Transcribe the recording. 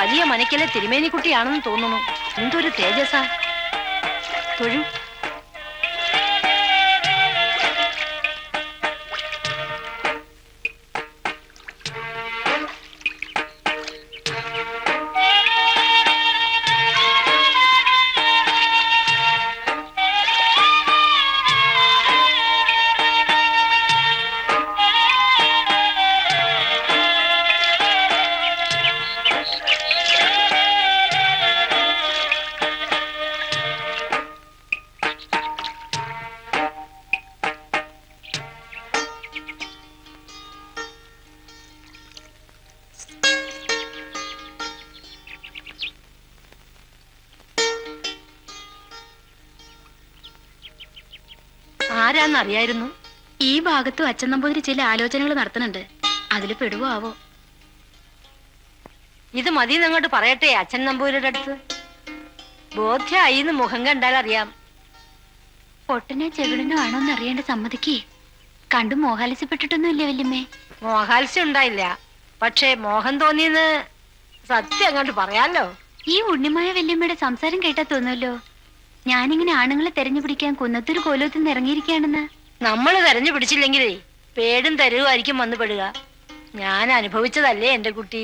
വലിയ മനക്കിലെ തിരുമേനിക്കുട്ടിയാണെന്ന് തോന്നുന്നു. എന്തൊരു തേജസ്സാ. തൊഴു. ആരാന്നറിയായിരുന്നു? ഈ ഭാഗത്തും അച്ഛൻ നമ്പൂതിരി ചില ആലോചനകൾ നടത്തുന്നുണ്ട്. അതില് പെടുവോ ആവോ? ഇത് മതി അങ്ങോട്ട് പറയട്ടെ അച്ഛൻ നമ്പൂതിരിയുടെ അടുത്ത്. ബോധ്യായിന്ന് മുഖം കണ്ടാൽ അറിയാം. പൊട്ടനോ ചെകിടിനോ ആണോന്ന് അറിയേണ്ട സമ്മതിക്കേ. കണ്ടു മോഹാലസ്യപ്പെട്ടിട്ടൊന്നും ഇല്ലേ വല്യമ്മേ? മോഹാത്സ്യം ഉണ്ടായില്ല, പക്ഷേ മോഹം തോന്നിയെന്ന് സത്യം അങ്ങോട്ട് പറയാലോ. ഈ ഉണ്ണിമായ വല്യമ്മയുടെ സംസാരം കേട്ടാ തോന്നുമല്ലോ ഞാനിങ്ങനെ ആണുങ്ങളെ തെരഞ്ഞു പിടിക്കാൻ കുന്നത്തൊരു കോലത്തിൽ നിന്ന് ഇറങ്ങിയിരിക്കുകയാണെന്ന്. നമ്മൾ തെരഞ്ഞു പിടിച്ചില്ലെങ്കിലേ പേടും തരുവായിരിക്കും വന്നു പെടുക. ഞാൻ അനുഭവിച്ചതല്ലേ എന്റെ കുട്ടി.